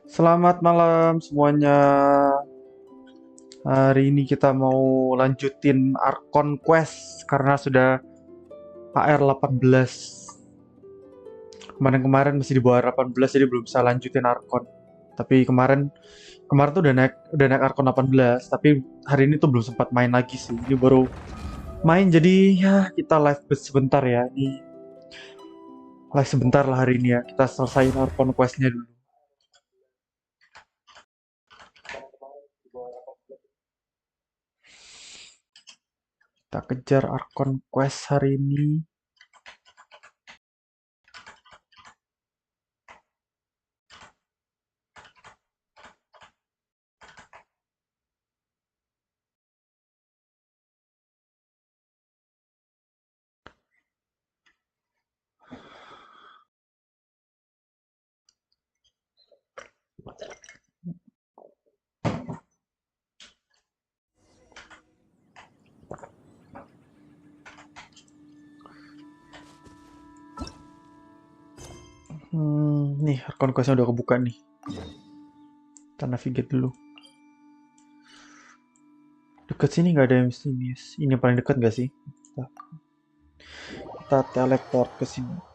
Selamat malam semuanya. Hari ini kita mau lanjutin ARCHON Quest karena sudah AR 18. Kemarin-kemarin masih di bawah 18 jadi belum bisa lanjutin ARCHON. Tapi kemarin kemarin tuh udah naik ARCHON 18, tapi hari ini tuh belum sempat main lagi sih. Ini baru main jadi ya kita live sebentar ya. Ini live sebentar lah hari ini ya. Kita selesaiin ARCHON Quest-nya dulu. Kita kejar ARCHON Quest hari ini. Nih ARCHON Quest-nya udah kebuka nih. Kita navigate dulu. Deket sini nggak ada yang misterius. Ini yang paling dekat nggak sih? Kita teleport ke sini.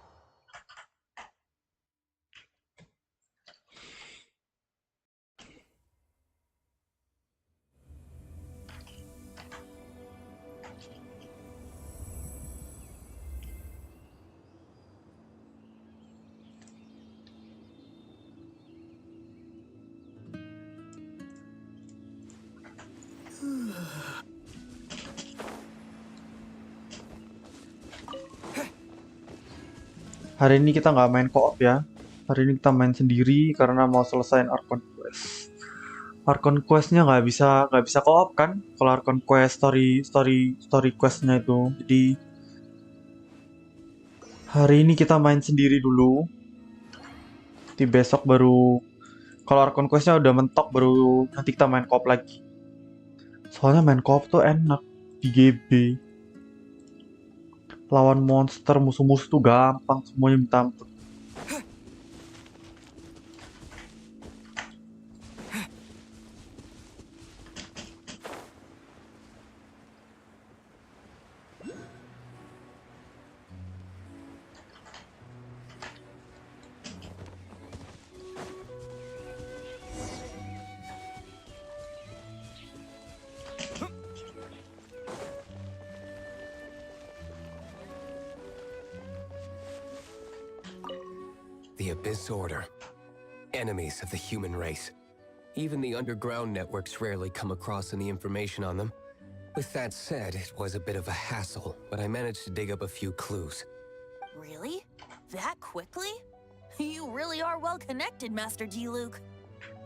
Hari ini kita nggak main co-op ya. Hari ini kita main sendiri karena mau selesaiin ARCHON Quest. ARCHON Quest-nya nggak bisa co-op kan? Kalau ARCHON Quest story quest-nya itu. Jadi hari ini kita main sendiri dulu. Nanti besok baru kalau ARCHON Quest-nya udah mentok baru nanti kita main co-op lagi. Soalnya main co-op tuh enak di GB. Lawan monster musuh-musuh tuh gampang, semuanya minta ampun. The Abyss Order. Enemies of the human race. Even the underground networks rarely come across any information on them. With that said, it was a bit of a hassle, but I managed to dig up a few clues. Really? That quickly? You really are well connected, Master D-Luke.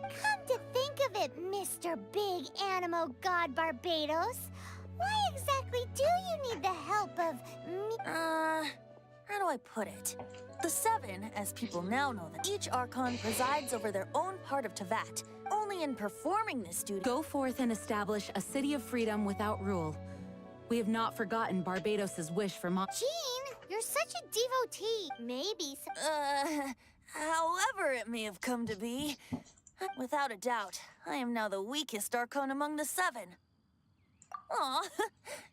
Come to think of it, Mr. Big Animo God Barbados, why exactly do you need the help of me? How do I put it? The Seven, as people now know them, each Archon presides over their own part of Teyvat. Only in performing this duty... Go forth and establish a city of freedom without rule. We have not forgotten Barbados' wish for Jean, you're such a devotee. Maybe however it may have come to be. Without a doubt, I am now the weakest Archon among the Seven. Aw,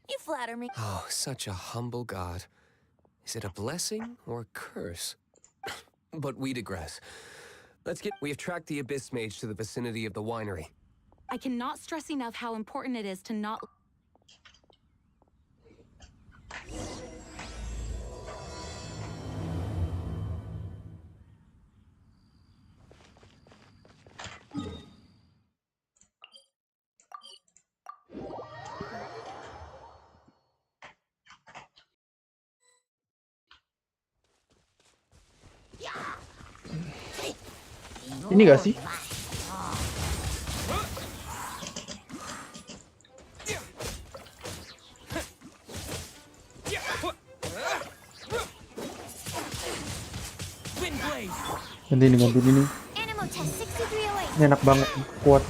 you flatter me. Oh, such a humble god. Is it a blessing or a curse? But we digress. We have tracked the Abyss Mage to the vicinity of the winery. I cannot stress enough how important it is to not... Ini gak sih? Ganti ini. Animo Test 6308. Ini enak banget, kuat.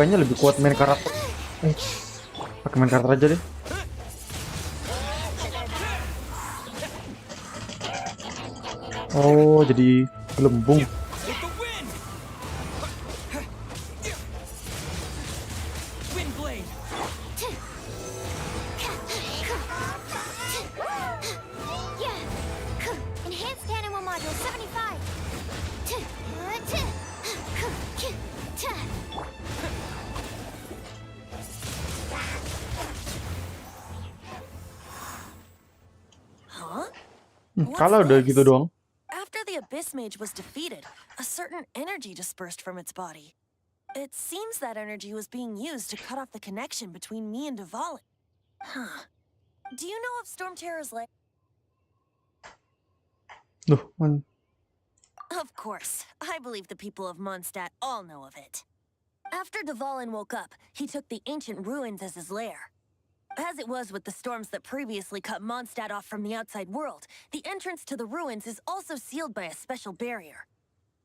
Kayaknya lebih kuat main karakter Eh, pakai main karakter aja deh. Oh, jadi gelembung. With the wind! Wind blade! Yeah. Enhanced animal module 75. Huh? Kalah udah gitu doang. After the Abyss Mage was defeated, a certain energy dispersed from its body. It seems that energy was being used to cut off the connection between me and Dvalin. Huh. Do you know of Storm Terror's lair? Duh, man. Of course. I believe the people of Mondstadt all know of it. After Dvalin woke up, he took the ancient ruins as his lair. As it was with the storms that previously cut Mondstadt off from the outside world, the entrance to the ruins is also sealed by a special barrier.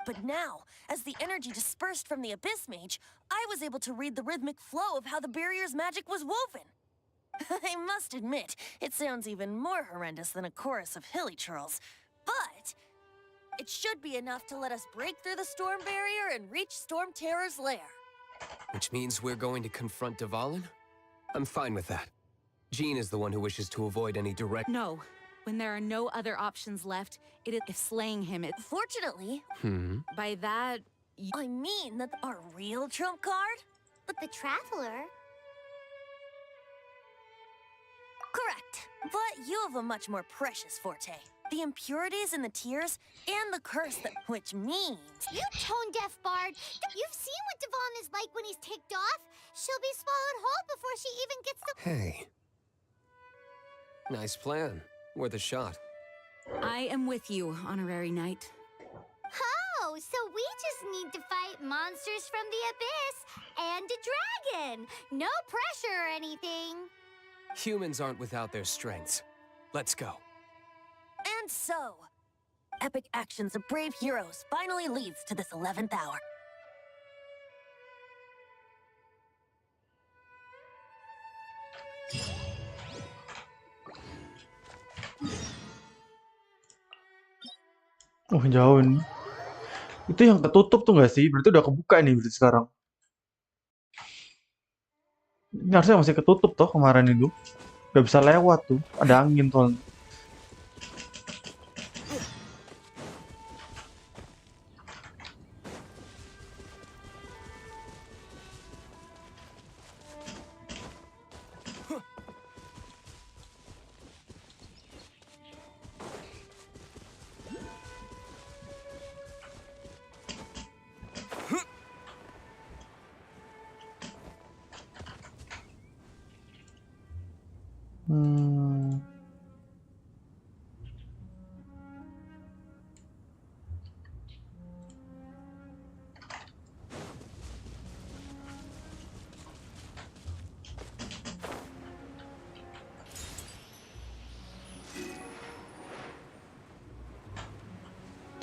But now, as the energy dispersed from the Abyss Mage, I was able to read the rhythmic flow of how the barrier's magic was woven. I must admit, it sounds even more horrendous than a chorus of hilly churls, but it should be enough to let us break through the storm barrier and reach Storm Terror's lair. Which means we're going to confront Dvalin? I'm fine with that. Jean is the one who wishes to avoid any direct... No. When there are no other options left, it is if slaying him. Fortunately, By that, I mean that our real trump card? But the Traveler. Correct. But you have a much more precious forte. The impurities in the tears and the curse that... Which means... You tone-deaf bard. You've seen what Dvalin is like when he's ticked off. She'll be swallowed whole before she even gets the... Hey. Nice plan. Worth a shot. I am with you, Honorary Knight. Oh, so we just need to fight monsters from the abyss and a dragon. No pressure or anything. Humans aren't without their strengths. Let's go. And so, epic actions of brave heroes finally leads to this 11th hour. Oh, jauh ini. Itu yang ketutup tuh nggak sih? Berarti udah kebuka nih berarti sekarang. Ini harusnya masih ketutup toh kemarin itu. Gak bisa lewat tuh. Ada angin tuh.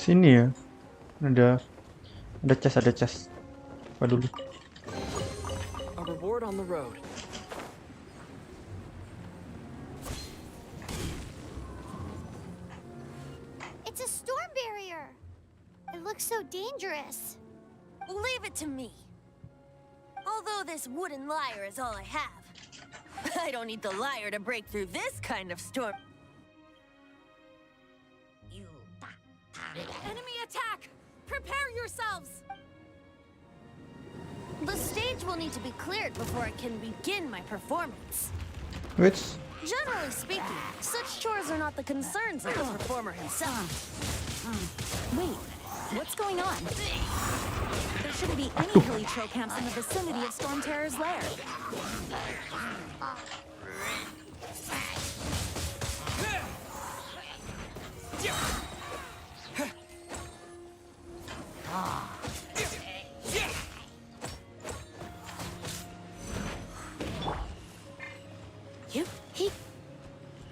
Sini ya. Ada chest. Apa dulu? A reward on the road. It's a storm barrier. It looks so dangerous. Leave it to me. Although this wooden lyre is all I have, I don't need the lyre to break through this kind of storm. Enemy attack! Prepare yourselves! The stage will need to be cleared before I can begin my performance. Which? Generally speaking, such chores are not the concerns of the performer himself. Wait, what's going on? There shouldn't be any hilly troll camps in the vicinity of Storm Terror's lair.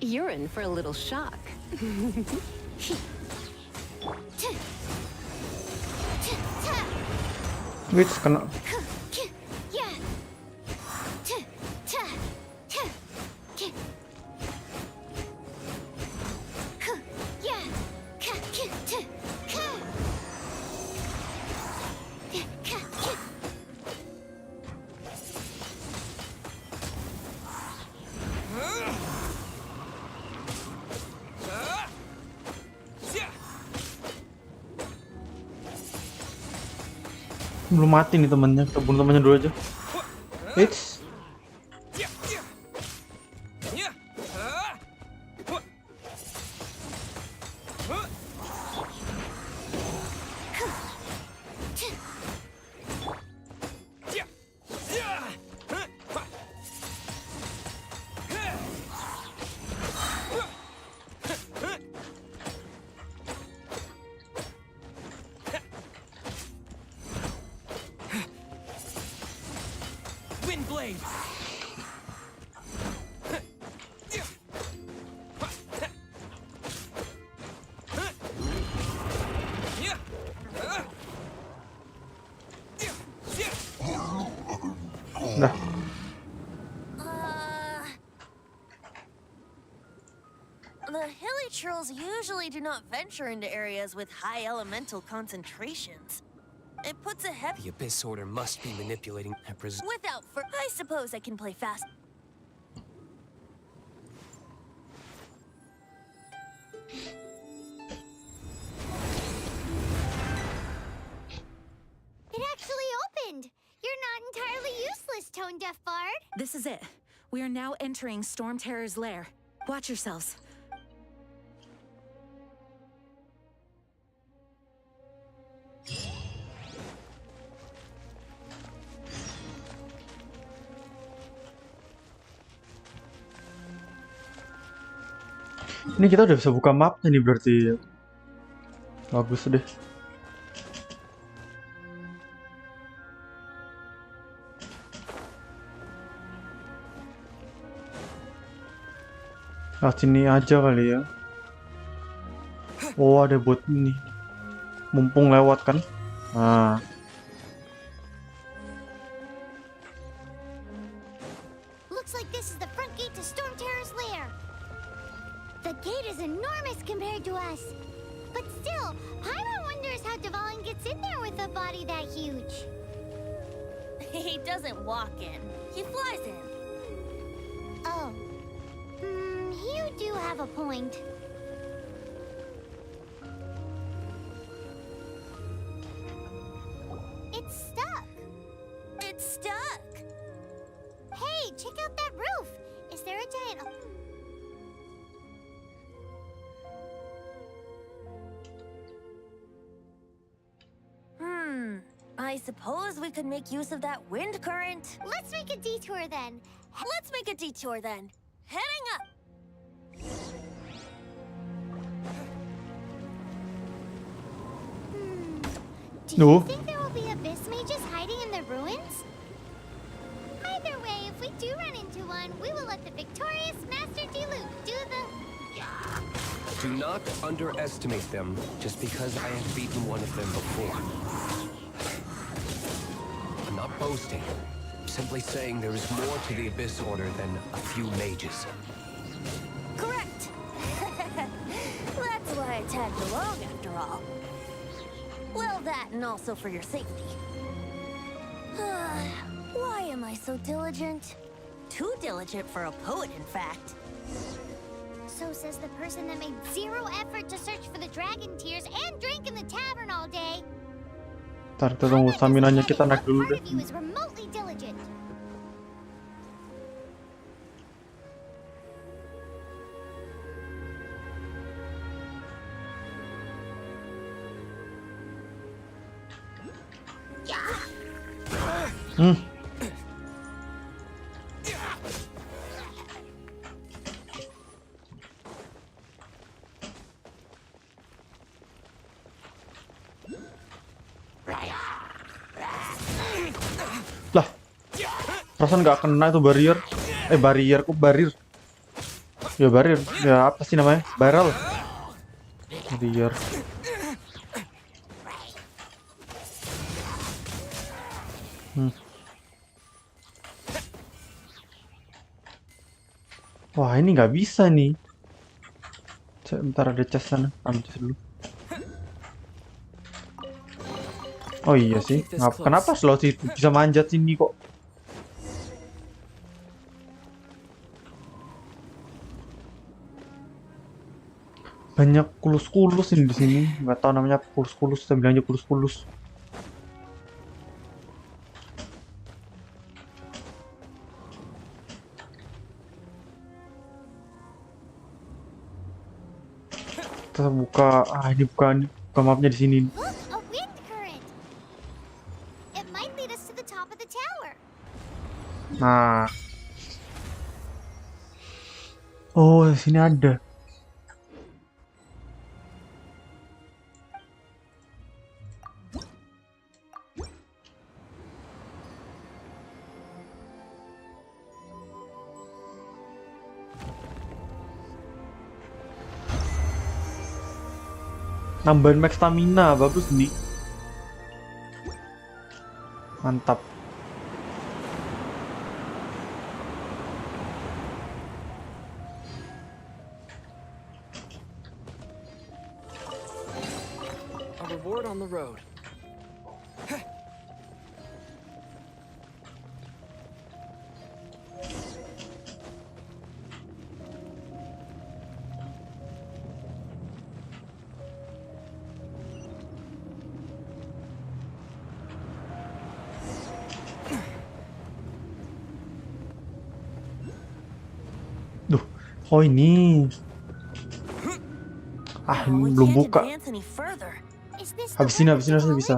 You're in for a little shock. Which kena. Belum mati nih temennya, kita bunuh temennya dulu aja. It's Wind blade. udah. The hilly trolls usually do not venture into areas with high elemental concentrations. It puts a heavy The Abyss Order must be manipulating. without for. I suppose I can play fast. It actually opened! You're not entirely useless, Tone Deaf Bard. This is it. We are now entering Storm Terror's lair. Watch yourselves. Ini kita udah bisa buka mapnya nih berarti. Bagus deh. Ah, sini aja kali ya. Oh, ada bot ini. Mumpung lewat kan. Nah, Looks like this is the front gate to Storm Terror's lair. The gate is enormous compared to us. But still, Paimon wonders how Dvalin gets in there with a body that huge. He doesn't walk in. He flies in. Oh. You do have a point. It's stuck. It's stuck. Hey, check out that roof. Is there a giant... I suppose we could make use of that wind current. Let's make a detour then. Let's make a detour then. Heading up. Do No. you think there will be abyss mages hiding in the ruins? Either way, if we do run into one, we will let the victorious Master Diluc do the... Do not underestimate them just because I have beaten one of them before. I'm not boasting. I'm simply saying there is more to the Abyss Order than a few mages. Correct. That's why I tagged along after all. Well, that and also for your safety. Why am I so diligent? Too diligent for a poet, in fact. So says the person that made zero effort to search for the dragon tears and drank in the tavern all day. ntar kita tunggu stamina-nya kita naik dulu Part deh. of you is remotely diligent. Lah, perasaan nggak kena itu barrier. Barrier, kok barrier? Ya barrier, ya apa sih namanya? Barrel. Barrier. Wah, ini nggak bisa nih. Bentar, ada chest sana, ambil chest dulu. Oh iya sih, kenapa slow sih bisa manjat sini kok? Banyak kulus-kulus ini di sini, nggak tahu namanya kulus-kulus, saya bilangnya kulus-kulus. Kita buka, ini buka mapnya di sini. Look, a wind current. It might lead us to the top of the tower. Nah. Oh, di sini ada. Nambahin max stamina, bagus nih. Mantap. A reward on the road. Duh, oh ini. Oh, Ini we belum can't buka. advance any further. Is this the Habis ini one with harusnya bisa.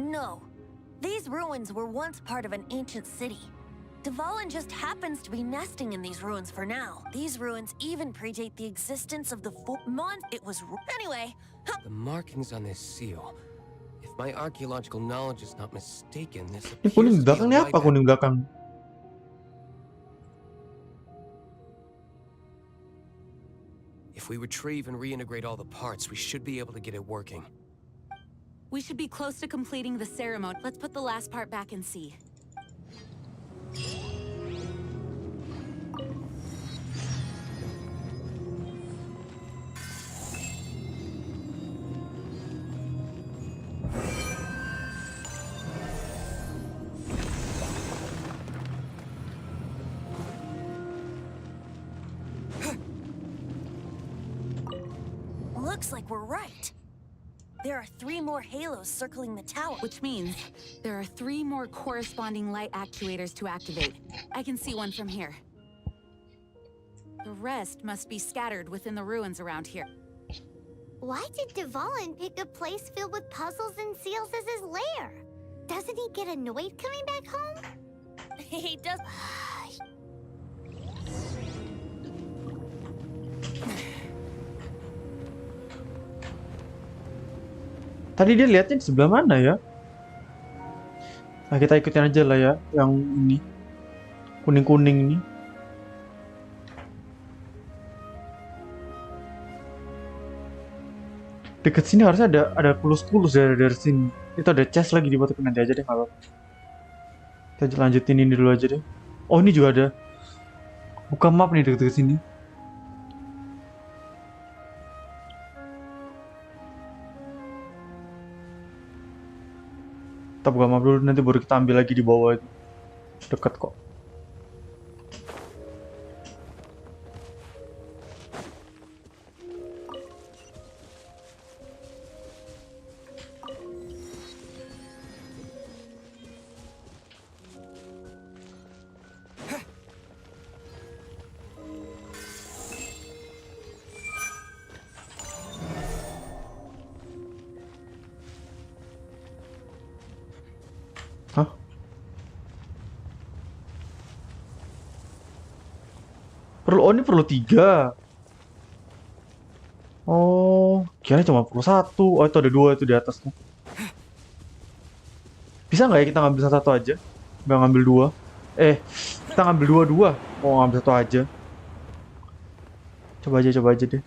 No. These ruins were once part of an ancient city. Dvalin just happens to be nesting in these ruins for now. These ruins even predate the existence of the It was... Anyway, The markings on this seal. If my archaeological knowledge is not mistaken, this Ini kuning appears to be a belakang nih apa? light Kuning belakang. If we retrieve and reintegrate all the parts, we should be able to get it working. We should be close to completing the ceremony. Let's put the last part back and see. looks like we're right. There are 3 more halos circling the tower. Which means there are 3 more corresponding light actuators to activate. I can see one from here. The rest must be scattered within the ruins around here. Why did Dvalin pick a place filled with puzzles and seals as his lair? Doesn't he get annoyed coming back home? He does. Tadi dia lihatnya di sebelah mana ya? Nah, kita ikutin aja lah ya, yang ini. Kuning-kuning ini. Deket sini harusnya ada kulus-kulus dari sini. Itu ada chest lagi dibuat, nanti aja deh kalau. Kita lanjutin ini dulu aja deh. Oh, ini juga ada. Buka map nih deket-deket sini. Kita buka map dulu, nanti baru kita ambil lagi di bawah itu. Dekat kok. Hah? Ini perlu 3. Oh, kira cuma perlu 1. Oh, itu ada 2 itu di atasnya. Bisa nggak ya kita ngambil satu aja? Nggak ngambil 2. Kita ngambil 2-2. Oh, ngambil 1 aja. Coba aja deh.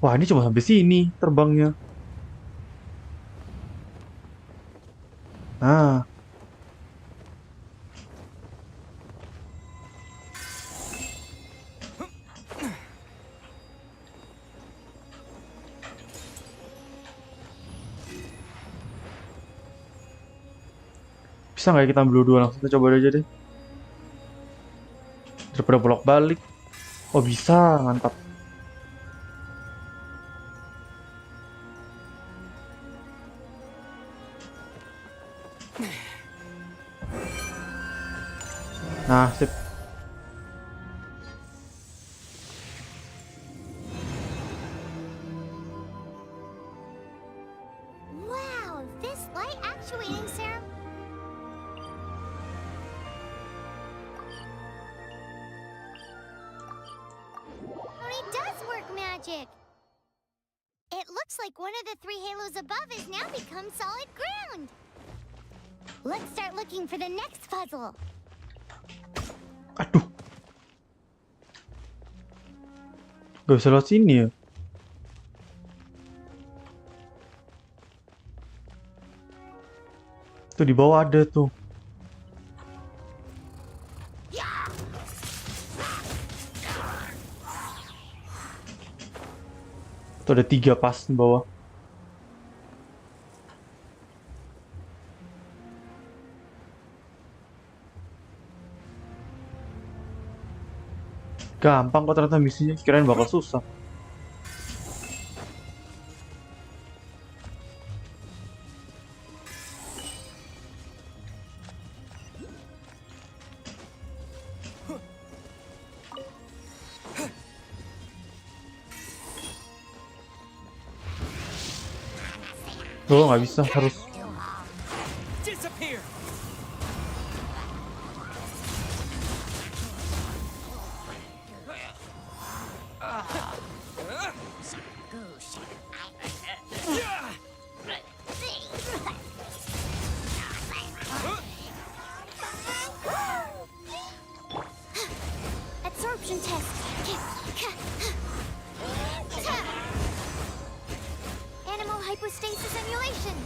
Wah, ini cuma sampai sini terbangnya. Nah. Bisa nggak ya kita ambil 2 langsung? Kita coba aja deh. Daripada bolak balik. Oh, bisa, mantap. Nah, sip. light actuating serum. It does work magic. It looks like one of the 3 halos above has now become solid ground. Let's start looking for the next puzzle. Aduh. Gak bisa lewat sini ya. Tuh di bawah ada tuh. Tuh ada 3 pas di bawah. Gampang kok ternyata misinya, kirain bakal susah. Oh, nggak bisa, harus. Disappear. Absorption test. Animal hypostasis emulation.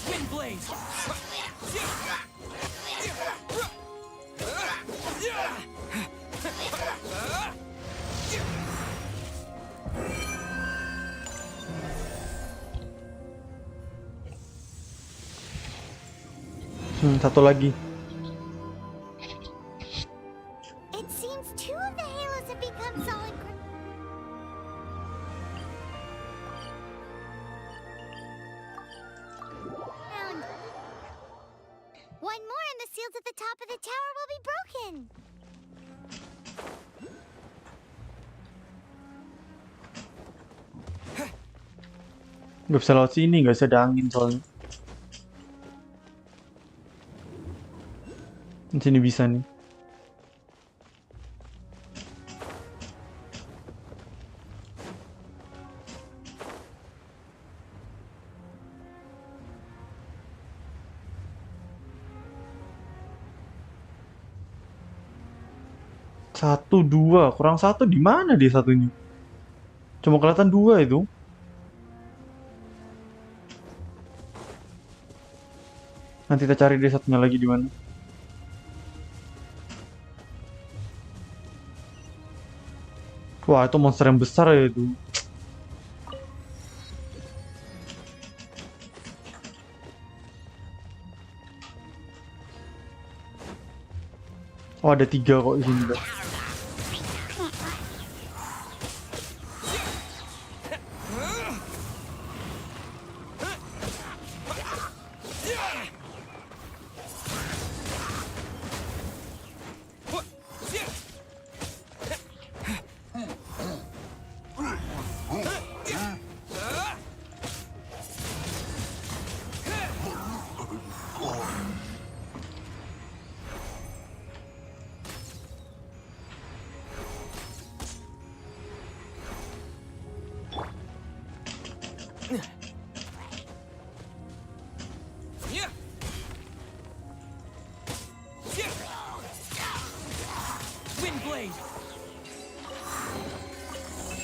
Wind blaze. Satu lagi. It seems 2 of the halos have become solid ground. One more and the seals at the top of the tower will be broken. Nggak bisa lewat sini, nggak bisa ada angin soalnya. Di sini bisa nih. Satu, 2, kurang 1 di mana dia satunya? Cuma kelihatan 2 itu. Nanti kita cari dia satunya lagi di mana. Wah, itu monster yang besar ya itu. Oh, ada 3 kok di sini. Wind blade.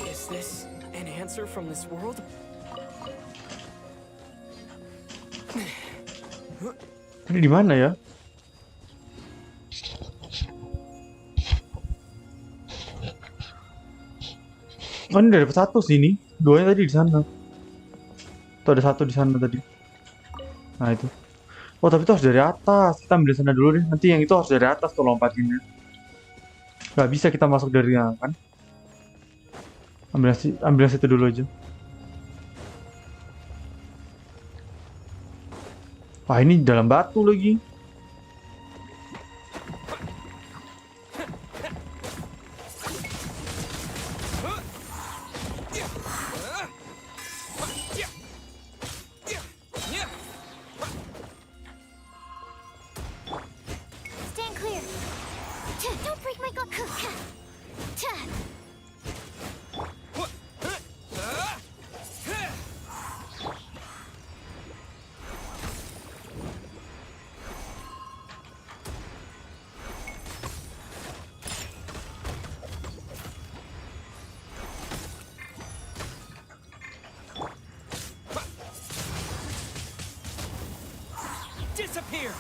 Is this an answer from this world? Ini di mana ya? Oh, ini udah dapet 1 sini. 2-nya tadi di sana. Tuh ada 1 di sana tadi. Nah itu. Oh, tapi itu harus dari atas. Kita ambil sana dulu deh. Nanti yang itu harus dari atas tuh lompatinnya. Gak bisa kita masuk dari yang kan. Ambil yang situ dulu aja. Wah, ini dalam batu lagi. Don't break my glass. Disappear!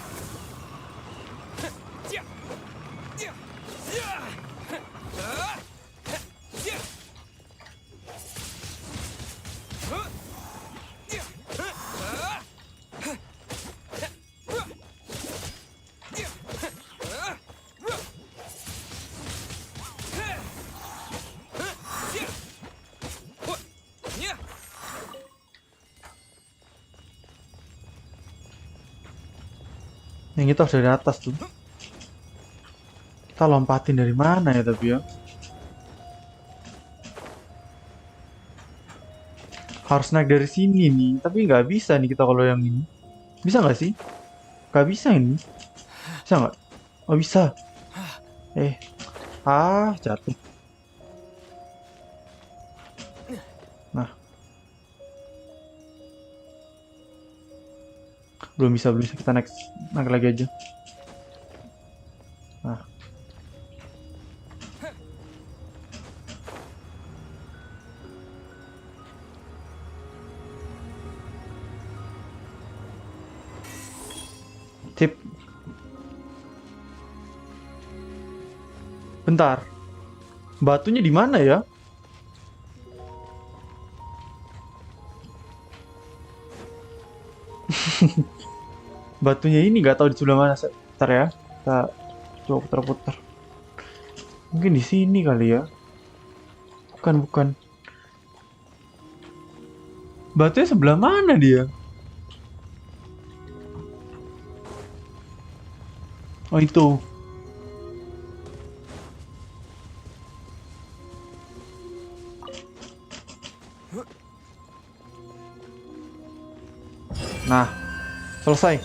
Yang itu harus dari atas tuh. Kita lompatin dari mana ya tapi ya? Harus naik dari sini nih, tapi nggak bisa nih kita kalau yang ini. Bisa nggak sih? Nggak bisa ini. Bisa nggak? Oh bisa. Jatuh. Nah. Belum bisa. Kita naik lagi aja. Nah. Tip. Bentar. Batunya di mana ya? Batunya ini nggak tahu di sebelah mana. Bentar ya. Kita coba putar-putar. Mungkin di sini kali ya. Bukan. Batunya sebelah mana dia? Oh itu. Nah, selesai.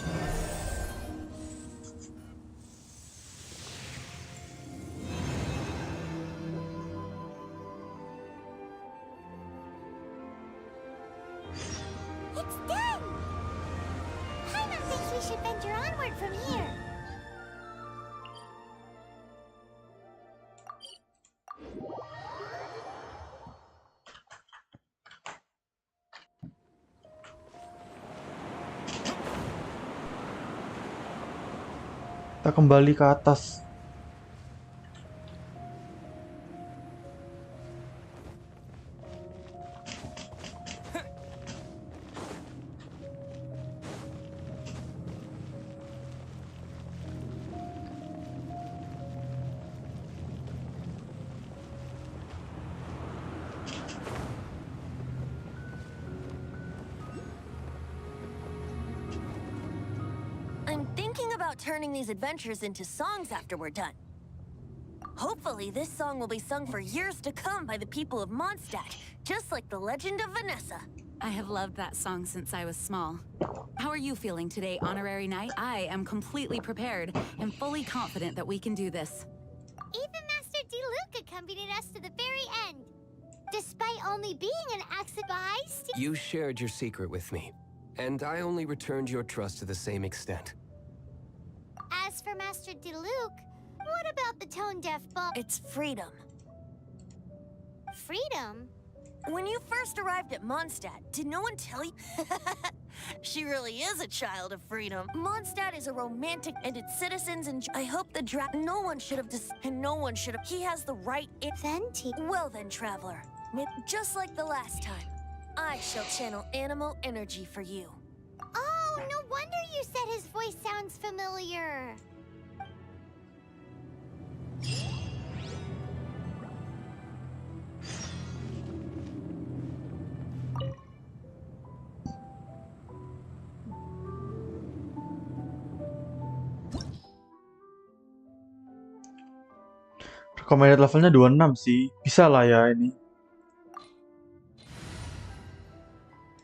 It's done! Paimon thinks we should venture onward from here. Kita kembali ke atas. I'm thinking about turning these adventures into songs after we're done. Hopefully, this song will be sung for years to come by the people of Mondstadt, just like the legend of Vanessa. I have loved that song since I was small. How are you feeling today, Honorary Knight? I am completely prepared and fully confident that we can do this. Even Master Diluc accompanied us to the very end. Despite only being an accident by You shared your secret with me, and I only returned your trust to the same extent. As for Master Diluc, what about the tone-deaf ball? It's freedom. Freedom? When you first arrived at Mondstadt, did no one tell you? She really is a child of freedom. Mondstadt is a romantic and its citizens enjoy. I hope the no one should have and no one should have. He has the right. Well then, traveler. Just like the last time, I shall channel animal energy for you. Oh, no wonder you said his voice sounds familiar. Recommended levelnya 26 sih. Bisa lah ya ini.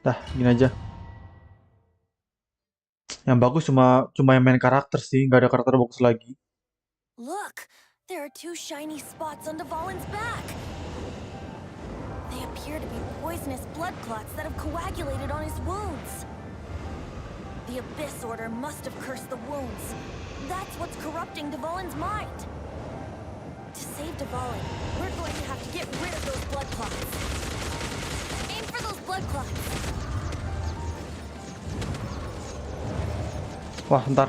Dah, gini aja. Yang bagus cuma yang main karakter sih, nggak ada karakter bagus lagi. Look, There are two shiny spots on Dvalin's back. They appear to be poisonous blood clots that have coagulated on his wounds. The Abyss Order must have cursed the wounds. That's what's corrupting Dvalin's mind. To save Dvalin, we're going to have to get rid of those blood clots. Aim for those blood clots. Wah, ntar.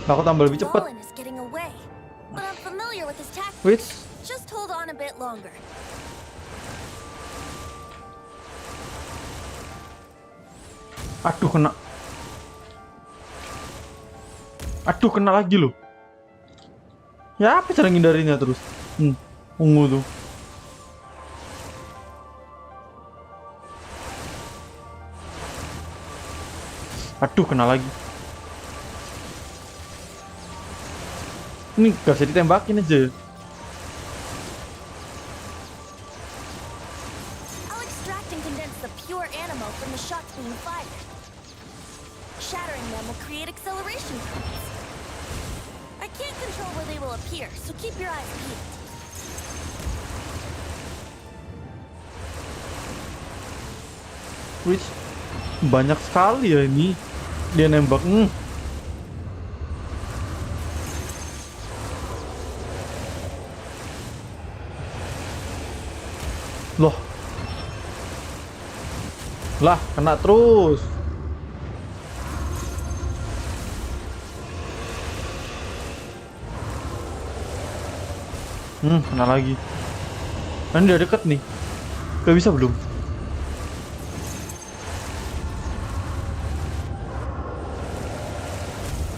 Aku tambah lebih cepet. Dvalin is getting away, but I'm familiar with his tactics. Which? Just hold on a bit longer. Aduh, kena. Aduh, kena lagi loh. Ya, apa cara ngindarinya terus? Ungu tuh. Aduh, kena lagi. Ini gak bisa ditembakin aja. I'll extract and condense the pure animal from the shots being fired. Shattering them will create acceleration currents. I can't control where they will appear, so keep your eyes peeled. Which banyak sekali ya ini dia nembak. Loh. Lah, kena terus. Kena lagi. Kan udah deket nih. Gak bisa belum?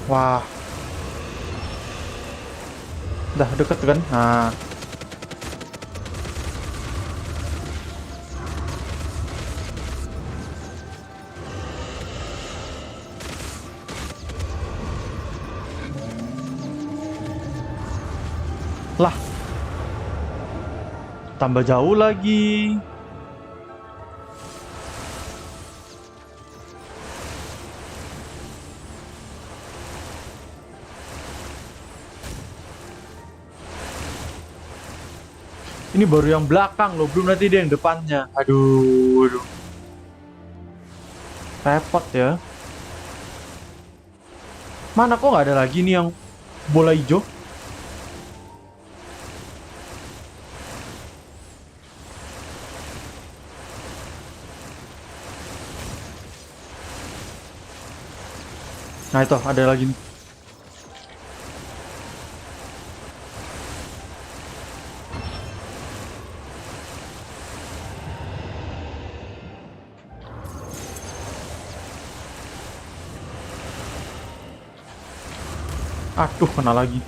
Wah. Udah deket kan? Nah. Lah. Tambah jauh lagi. Ini baru yang belakang loh, belum nanti dia yang depannya. Aduh. Repot ya. Mana kok nggak ada lagi nih yang bola hijau? Nah itu ada lagi nih. Aduh, kena lagi.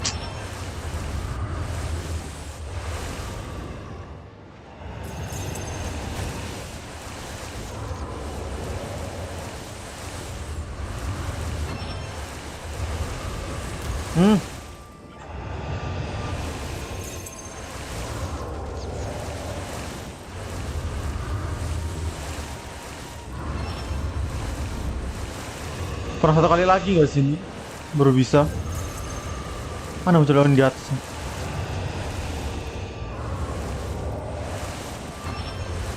Pernah satu kali lagi nggak sini? Baru bisa. Mana muncul lawan di atas?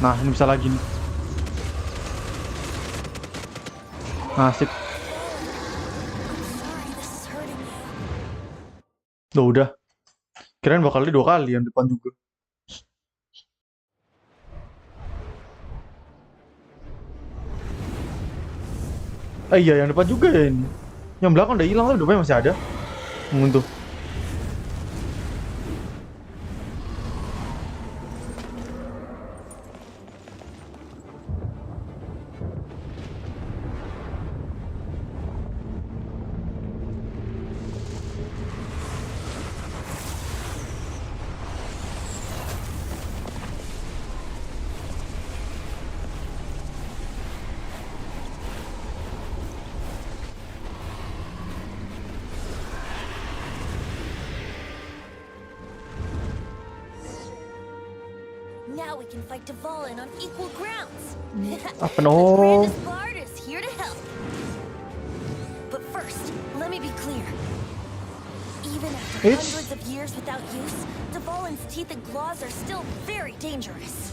Nah, ini bisa lagi nih. Nah, sip. Loh, udah. Kirain bakal dua kali yang depan juga. Iya, yang depan juga ya ini. Yang belakang udah hilang, tapi depannya masih ada. Tuh. Now we can fight Dvalin on equal grounds. Apa The no? grandest bard is here to help. But first, let me be clear. Even after It's- hundreds of years without use, Dvalin's teeth and claws are still very dangerous.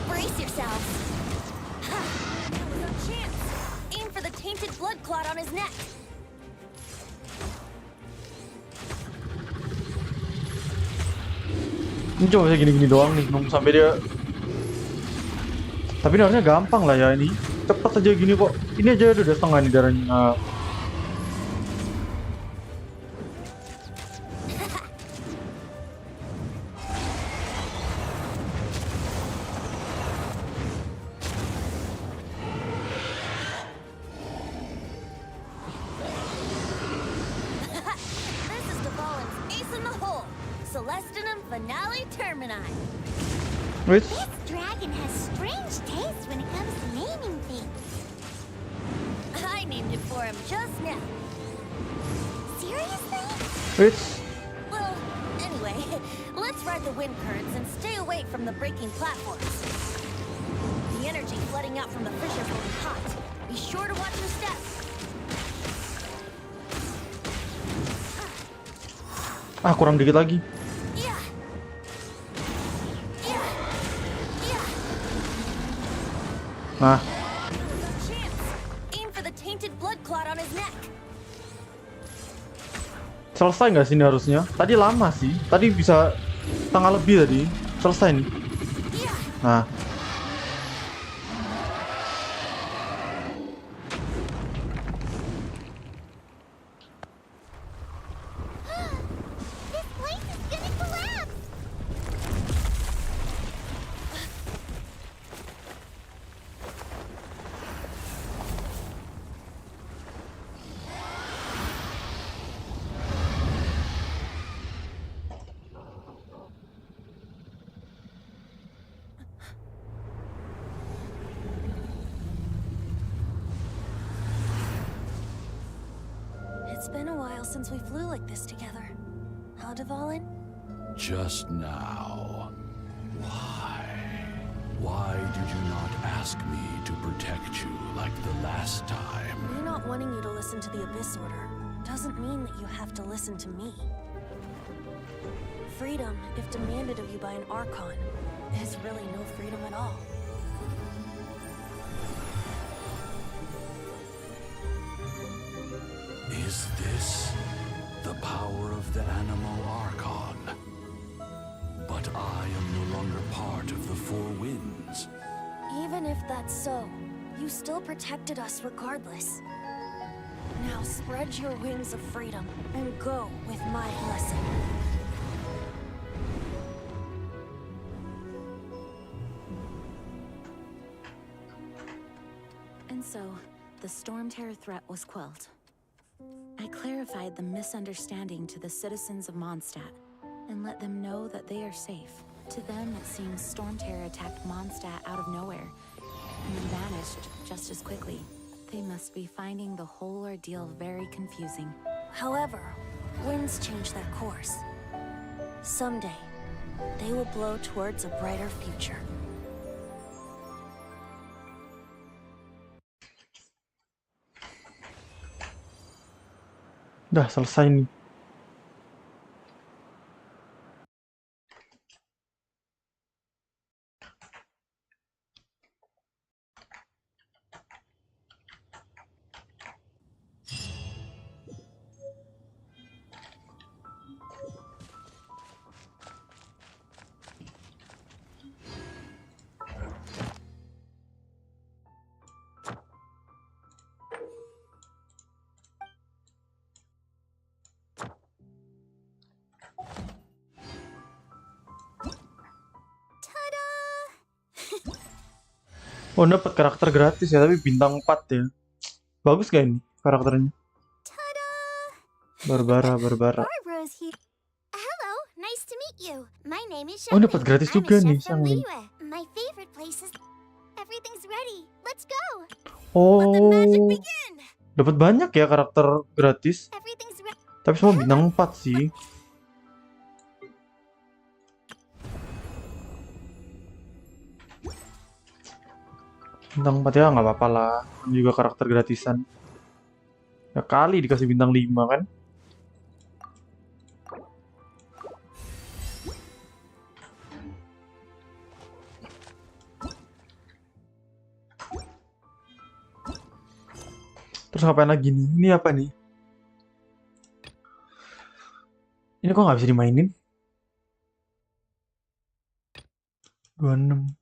Brace yourselves. Ha! That was our chance. Aim for the tainted blood clot on his neck. Ini cuma bisa gini-gini doang nih, nunggu sampai dia. Tapi ini harusnya gampang lah ya ini. Cepet aja gini kok. Ini aja udah setengah nih darahnya. Nah, This is Dvalin's ace in the hole. Celestinum Finale Termini. wait, This dragon has strange taste when it comes to naming things. I named it for him just now. Seriously? wait. Well, anyway, let's ride the wind currents and stay away from the breaking platforms. The energy flooding out from the fissures will be hot. Be sure to watch your steps. Ah, kurang dikit lagi. Yeah. Yeah. Yeah. Nah, That was our chance. Aim for the tainted blood clot on his neck. selesai nggak sih ini harusnya? Tadi lama sih. Tadi bisa setengah lebih tadi. Selesai nih. Yeah. Nah, This place is gonna collapse! It's been a while since we flew like this together. Huh, Dvalin? Just now. Why? Why did you not ask me to protect you like the last time? Me not wanting you to listen to the Abyss Order doesn't mean that you have to listen to me. Freedom, if demanded of you by an Archon, is really no freedom at all. Is this the power of the animal Archon? But I am no longer part of the Four Winds. Even if that's so, you still protected us regardless. Now spread your wings of freedom and go with my blessing. And so, the Storm Terror threat was quelled. I clarified the misunderstanding to the citizens of Mondstadt and let them know that they are safe. To them, it seems Storm Terror attacked Mondstadt out of nowhere and then vanished just as quickly. They must be finding the whole ordeal very confusing. However, winds change their course. Someday, they will blow towards a brighter future. udah selesai nih. Oh, dapat karakter gratis ya, tapi bintang 4 ya. Bagus gak ini karakternya? Barbara. Barbara's here. Hello, nice to meet you. My name is Oh, Shelby. dapat gratis I'm a juga chef nih, from Shelby. Liyue. My favorite place is... Everything's ready. Let's go. Oh, Let the magic begin! dapat banyak ya karakter gratis. Everything's ready. Tapi semua bintang 4 sih. Bintang 4 ya nggak apa-apa lah. Juga karakter gratisan. Ya kali dikasih bintang 5 kan. Terus ngapain lagi nih? Ini apa nih? Ini kok nggak bisa dimainin? 26.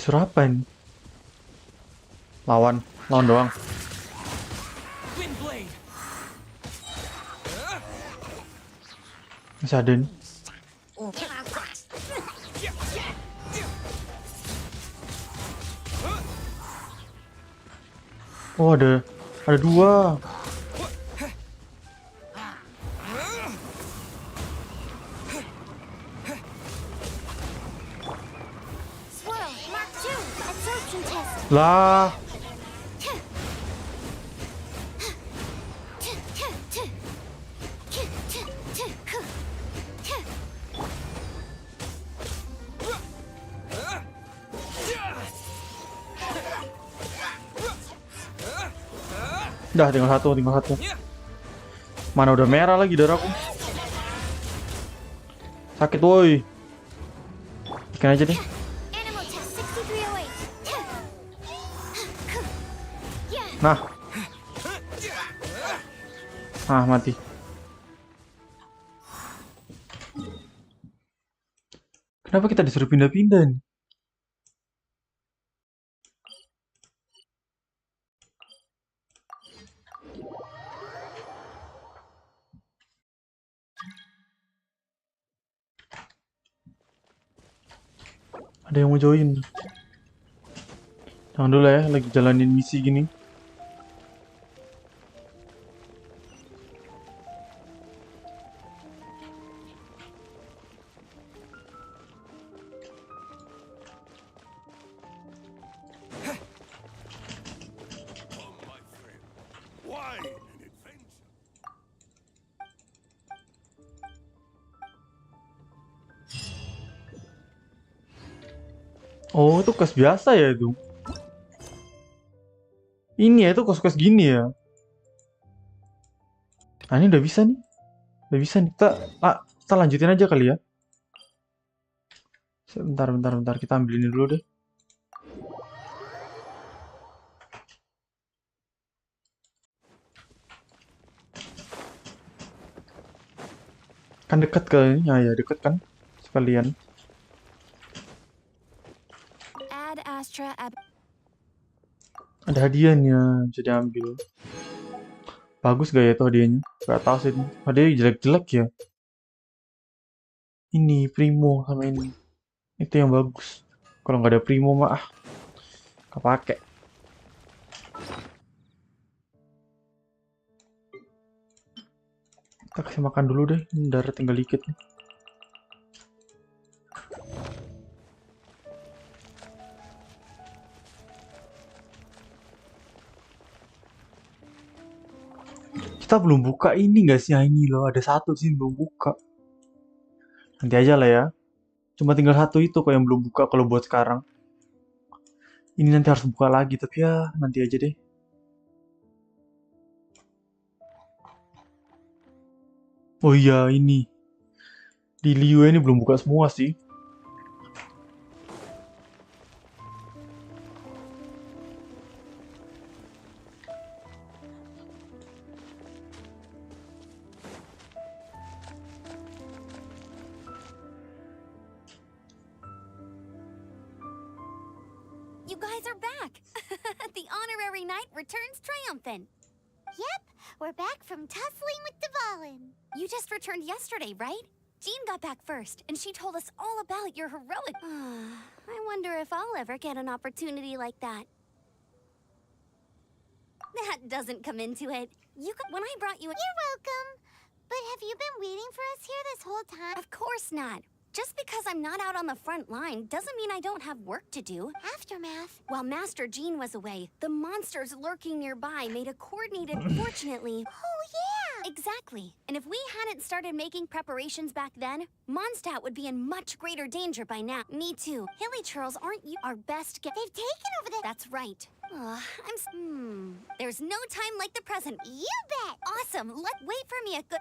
Suruh apa ini? Lawan doang. Windblade. Masih ada nih. Oh ada 2. Swirl, Mark 2, absorption test. Lah, udah tinggal satu. Mana udah merah lagi darahku. Sakit woi. Bikin aja deh. Animal test 6308. Nah. Ah, mati. Kenapa kita disuruh pindah-pindah nih? Ada yang mau join. Jangan dulu ya, lagi jalanin misi gini. Oh, itu quest biasa ya itu. Ini ya, itu quest-quest gini ya. Nah, ini udah bisa nih. Udah bisa nih. Kita lanjutin aja kali ya. Bentar. Kita ambil ini dulu deh. Kan dekat ke ini. Ya, dekat kan. Sekalian. Add Astra Ada hadiahnya. Bisa diambil. Bagus gak ya itu hadiahnya? Gak tau sih. Hadiahnya jelek-jelek ya. Ini Primo sama ini. Itu yang bagus. Kalau nggak ada Primo mah gak pakai. Kita kasih makan dulu deh. Ini darah tinggal dikit nih. Kita belum buka ini nggak sih? Nah, ini loh, ada satu sih belum buka. Nanti aja lah ya. Cuma tinggal satu itu kok yang belum buka kalau buat sekarang. Ini nanti harus buka lagi, tapi ya nanti aja deh. Oh iya, ini. Di Liu ini belum buka semua sih. You guys are back. The honorary knight returns triumphant. Yep, we're back from tussling with Dvalin. You just returned yesterday, right? Jean got back first, and she told us all about your heroic... I wonder if I'll ever get an opportunity like that. That doesn't come into it. When I brought you... You're welcome. But have you been waiting for us here this whole time? Of course not. Just because I'm not out on the front line doesn't mean I don't have work to do. Aftermath. While Master Jean was away, the monsters lurking nearby made a coordinated... Fortunately... Oh, yeah! Exactly. And if we hadn't started making preparations back then, Mondstadt would be in much greater danger by now. Me too. Hilly churls aren't our best guess. They've taken over the... That's right. There's no time like the present. You bet! Awesome. Wait for me a good...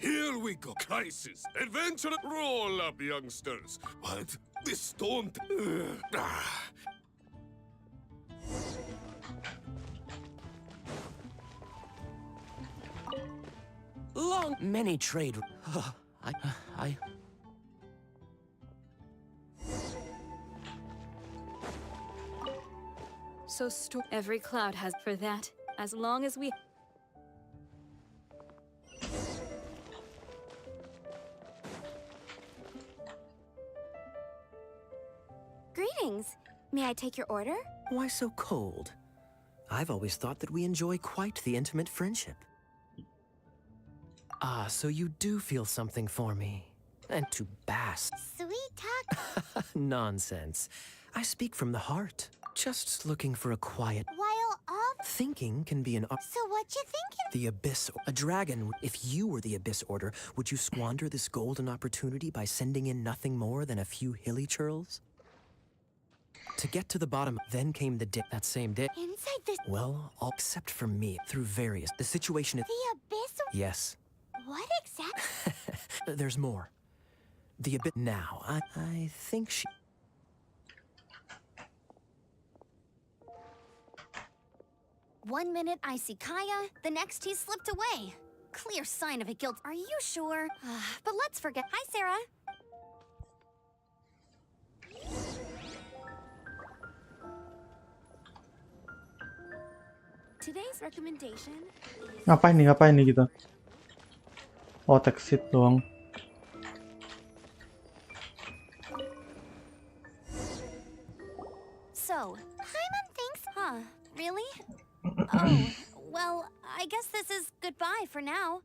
Here we go. Crisis. Adventure. Roll up, youngsters. What? This storm... Many trade... So every cloud has for that, as long as we... Greetings. May I take your order? Why so cold? I've always thought that we enjoy quite the intimate friendship. Ah, so you do feel something for me. And to bask. Sweet talk. Nonsense. I speak from the heart. Just looking for a quiet... While all... Thinking can be an... So what you thinking? The Abyss... A dragon. If you were the Abyss Order, would you squander this golden opportunity by sending in nothing more than a few hilly churls? To get to the bottom, then came the that same day. Inside this... Well, all except for me, through various... The situation is... The Abyss... Yes. What exactly? There's more. The Abyss... Now, I think she... One minute I see Kaya, the next he slipped away. Clear sign of a guilt. Are you sure? But let's forget... Hi, Sarah. Today's recommendation is... Ngapain nih kita? Oh, text it doang. So, Paimon thinks... Huh, really? Oh, well, I guess this is goodbye for now.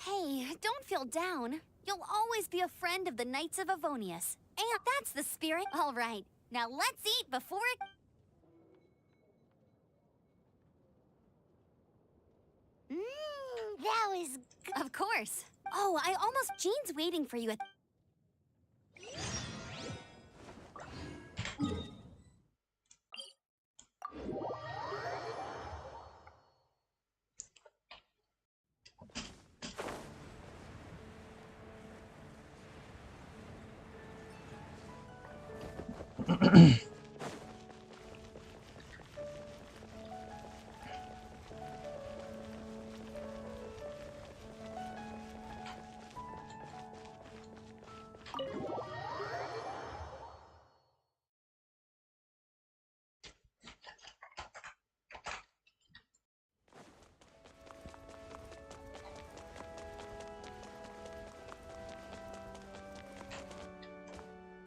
Hey, don't feel down. You'll always be a friend of the Knights of Avonius. And that's the spirit. All right, now let's eat before it... that was... Of course. Oh, I almost... Jean's waiting for you at...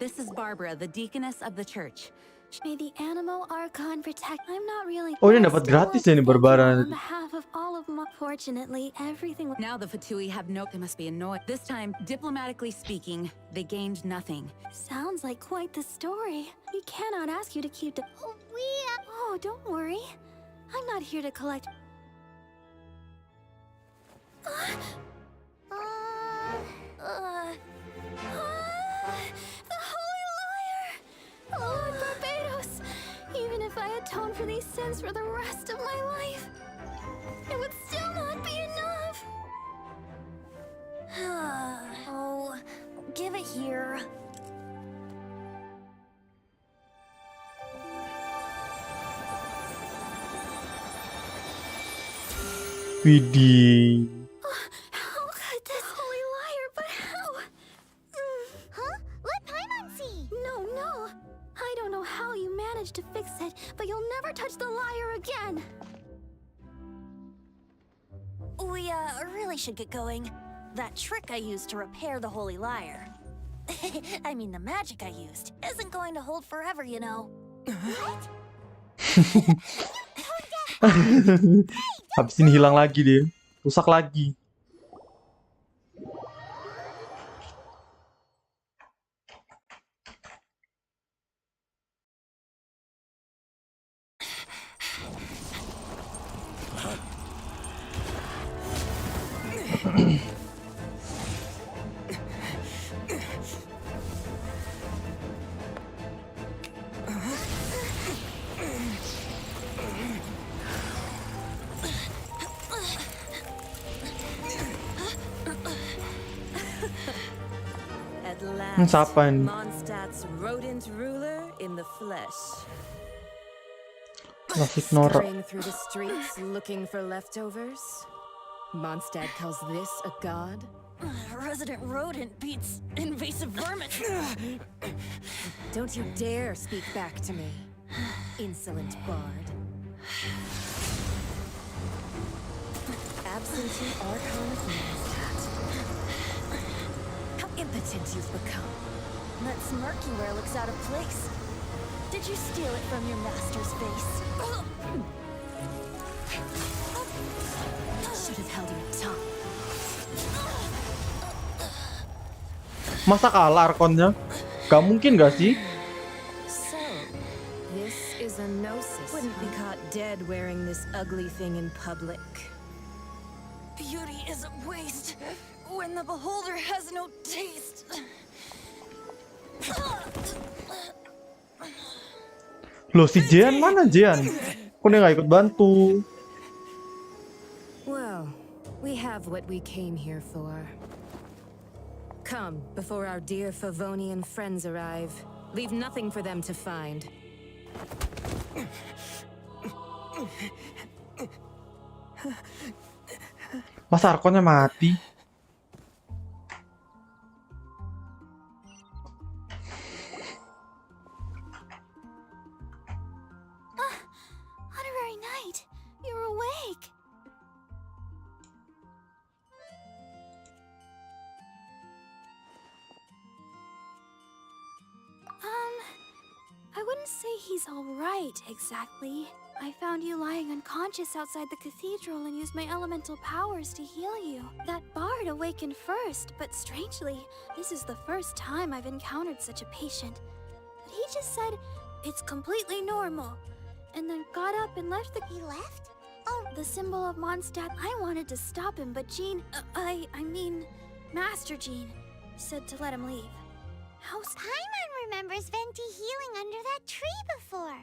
This is Barbara, the deaconess of the church. May the Animo Archon protect... I'm not really... Oh, ini dapat gratis ya nih Barbara. On behalf of all of my... Fortunately, everything... Now the Fatui have no... They must be annoyed. This time, diplomatically speaking, they gained nothing. Sounds like quite the story. We cannot ask you to keep the... Oh, Oh, don't worry. I'm not here to collect... The Holy for these sins for the rest of my life, it would still not be enough. Oh, give it here. Widih. How could this holy liar, but how? Huh? Let Paimon see! No. I don't know how you managed to fix it, but you'll never touch the liar again. We, really should get going. That trick I used to repair the holy lyre. I mean, the magic I used isn't going to hold forever, you know. What? Habis ini hilang lagi dia. Rusak lagi. At last, Siapa ini? Mondstadt's rodent ruler in the flesh. Masih norak. Scurrying through the streets looking for leftovers? Mondstadt calls this a god? Resident rodent beats invasive vermin. Don't you dare speak back to me, insolent bard. Absentee Archon of Mondstadt. How impotent you've become. That smirk you wear looks out of place. Did you steal it from your master's face? Should have held your tongue. Masa kalah Archonnya? Gak mungkin gak sih? So, this is a gnosis. Wouldn't be caught dead wearing this ugly thing in public. Beauty is a waste when the beholder has no taste. Loh, si Jean mana Jean? Kok dia gak ikut bantu? Well, we have what we came here for. Come, before our dear Favonian friends arrive. Leave nothing for them to find. Masa Archonnya mati? Honorary Knight, you're awake. I wouldn't say he's all right, exactly. I found you lying unconscious outside the cathedral and used my elemental powers to heal you. That bard awakened first, but strangely, this is the first time I've encountered such a patient. But he just said, it's completely normal, and then got up and left the— He left? Oh, the symbol of Mondstadt. I wanted to stop him, but Jean, I mean, Master Jean, said to let him leave. How's— Paimon remembers Venti healing under that tree before.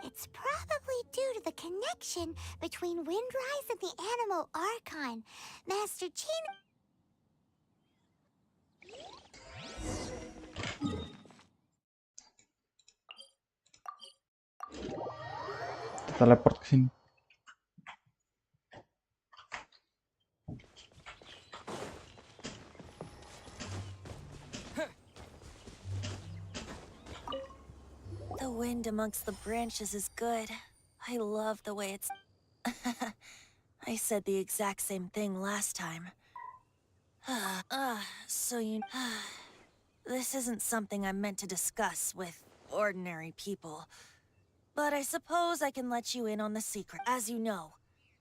It's probably due to the connection between Windrise and the Animal Archon. Master Jean... Teleport ke sini. The wind amongst the branches is good. I love the way it's... I said the exact same thing last time. So you... This isn't something I'm meant to discuss with ordinary people. But I suppose I can let you in on the secret. As you know,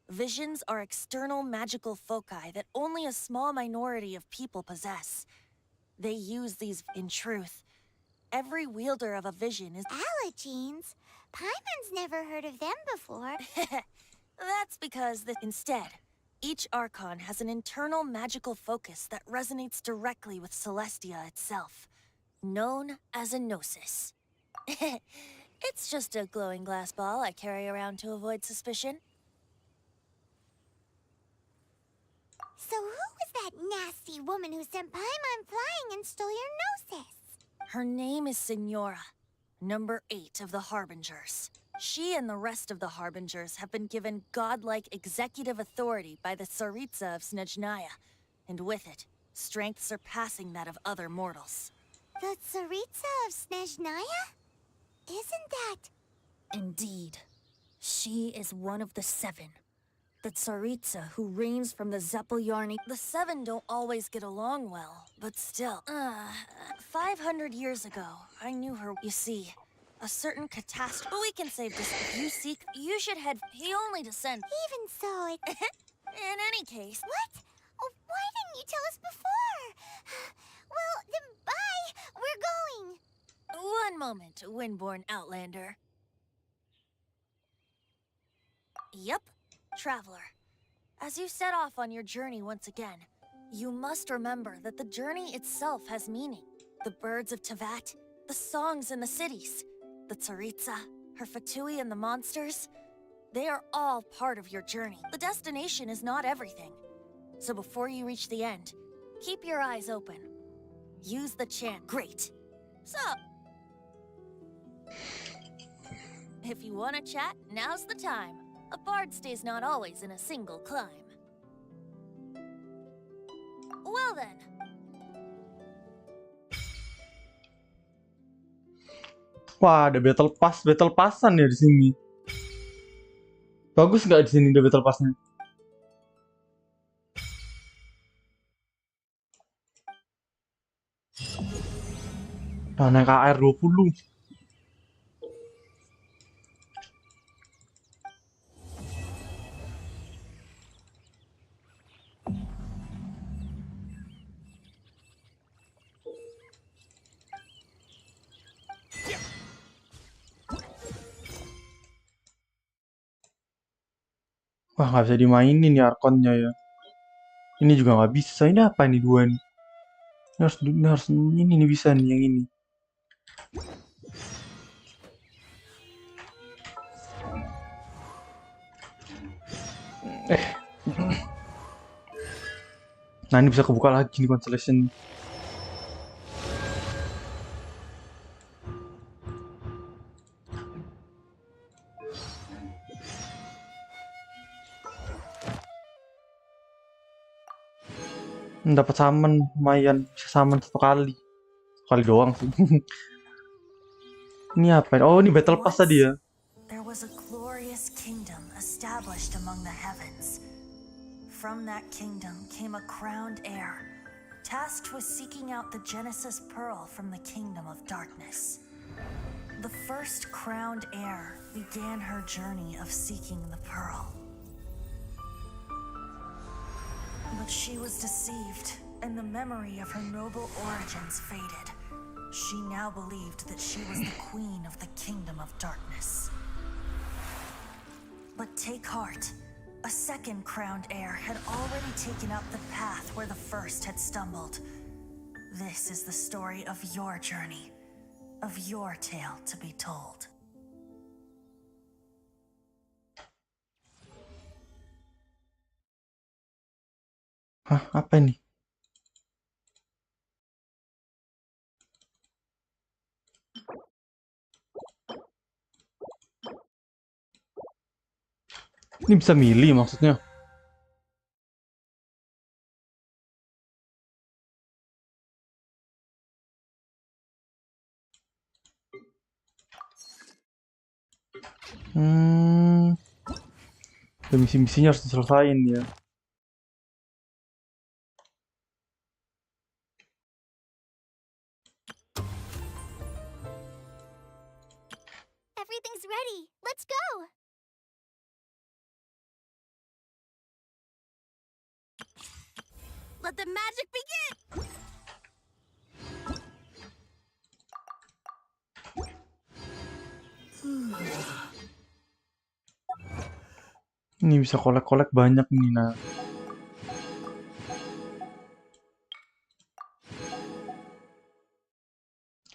visions are external magical foci that only a small minority of people possess. They use these... In truth, every wielder of a vision is... Allergenes? Paimon's never heard of them before. That's because instead, each Archon has an internal magical focus that resonates directly with Celestia itself, known as a gnosis. It's just a glowing glass ball I carry around to avoid suspicion. So who was that nasty woman who sent Paimon flying and stole your gnosis? Her name is Signora, number 8 of the Harbingers. She and the rest of the Harbingers have been given godlike executive authority by the Tsaritsa of Snezhnaya, and with it, strength surpassing that of other mortals. The Tsaritsa of Snezhnaya? Isn't that... Indeed. She is one of the 7. The Tsaritsa who reigns from the Zeppeljorni. The 7 don't always get along well, but still. 500 years ago, I knew her. You see, a certain catastrophe. We can save this. If you seek, you should head. He only descends. Even so, it... In any case. What? Oh, why didn't you tell us before? Well, then bye. We're going. One moment, Windborn Outlander. Yep, Traveler. As you set off on your journey once again, you must remember that the journey itself has meaning. The birds of Tevat, the songs in the cities, the Tsaritsa, her Fatui and the monsters, they are all part of your journey. The destination is not everything. So before you reach the end, keep your eyes open. Use the chant. Great. So, if you want to chat, now's the time. A bard stays not always in a single climb. Well then. Wah, ada battle passan ya di sini. Bagus nggak di sini ada battle passnya? Nah, naik AR 20. Wah, nggak bisa dimainin ya Archonnya ya. Ini juga nggak bisa. Ini apa ini 2 nih? Ini bisa nih yang ini. Nah, ini bisa kebuka lagi nih Constellation. Dapat summon lumayan, bisa summon 1 kali. 1 kali doang sih. Ini apa? Oh, ini battle pass tadi ya. There was a glorious kingdom established among the heavens. From that kingdom came a crowned heir, tasked with seeking out the Genesis Pearl from the kingdom of darkness. The first crowned heir began her journey of seeking the pearl. But she was deceived, and the memory of her noble origins faded. She now believed that she was the queen of the kingdom of darkness. But take heart. A second crowned heir had already taken up the path where the first had stumbled. This is the story of your journey, of your tale to be told. Hah, apa ini? Ini bisa milih maksudnya. Misi-misinya harus diselesain ya. Everything's ready. Let's go. Let the magic begin! Ini bisa kolek-kolek banyak nih, nah.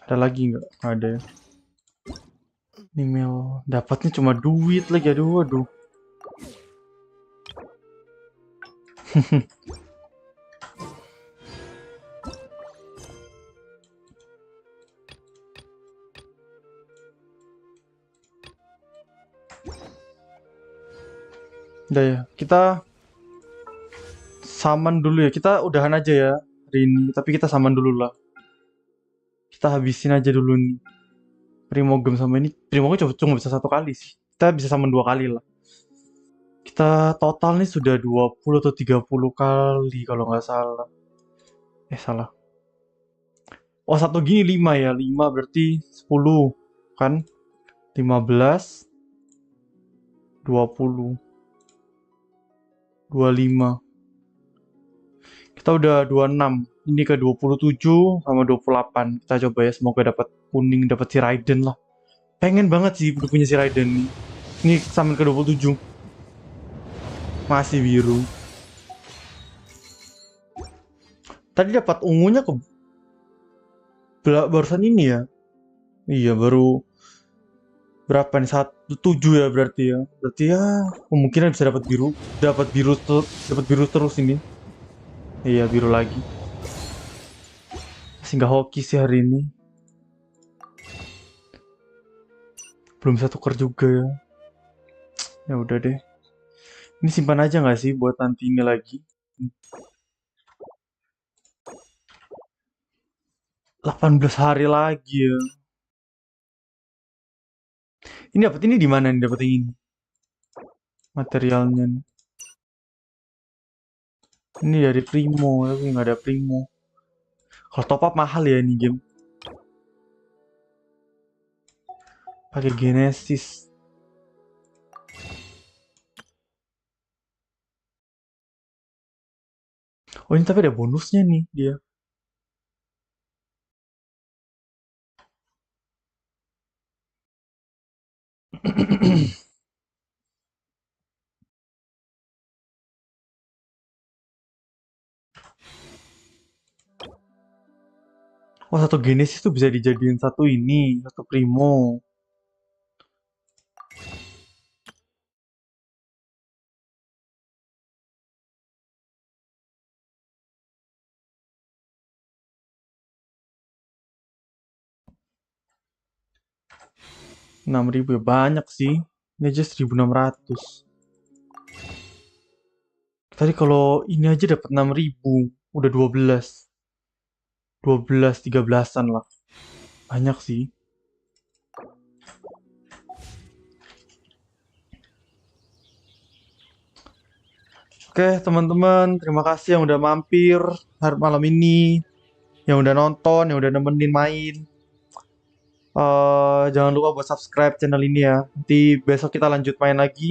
Ada lagi nggak? Nggak ada ya. Email dapatnya cuma duit lagi, aduh. Udah ya, kita saman dulu ya. Kita udahan aja ya hari ini, tapi kita saman dulu lah. Kita habisin aja dulu nih. Primogem sama ini, Primogem cuma bisa 1 kali sih. Kita bisa saman 2 kali lah. Kita total nih sudah 20 atau 30 kali kalau nggak salah. Salah. Oh, satu gini 5 ya. 5 berarti 10 kan? 15 20 25. Kita udah 26. Ini ke 27 sama 28. Kita coba ya, semoga dapat kuning, dapat si Raiden lah. Pengen banget sih udah punya si Raiden nih. Ini sampai ke 27. Masih biru. Tadi dapat ungunya ke barusan ini ya. Iya, baru berapa nih? 7 ya berarti ya. Berarti ya kemungkinan bisa dapat biru. Dapat biru terus ini. Iya, biru lagi. Masih nggak hoki sih hari ini. Belum bisa tuker juga ya. Ya udah deh. Ini simpan aja nggak sih buat nanti ini lagi. 18 hari lagi ya. Ini dapat ini di mana nih, dapat yang ini? Materialnya nih. Ini dari Primo, tapi nggak ada Primo. Kalau top up mahal ya ini game. Pakai Genesis. Oh, ini tapi ada bonusnya nih dia. Oh, 1 Genesis tuh bisa dijadiin 1 ini, 1 Primo. Rp6.000 ya, banyak sih. Ini aja 1.600. Tadi kalau ini aja dapat 6.000, udah 12, 13-an lah. Banyak sih. Oke, teman-teman, terima kasih yang udah mampir hari malam ini, yang udah nonton, yang udah nemenin main. Jangan lupa buat subscribe channel ini ya. Nanti besok kita lanjut main lagi.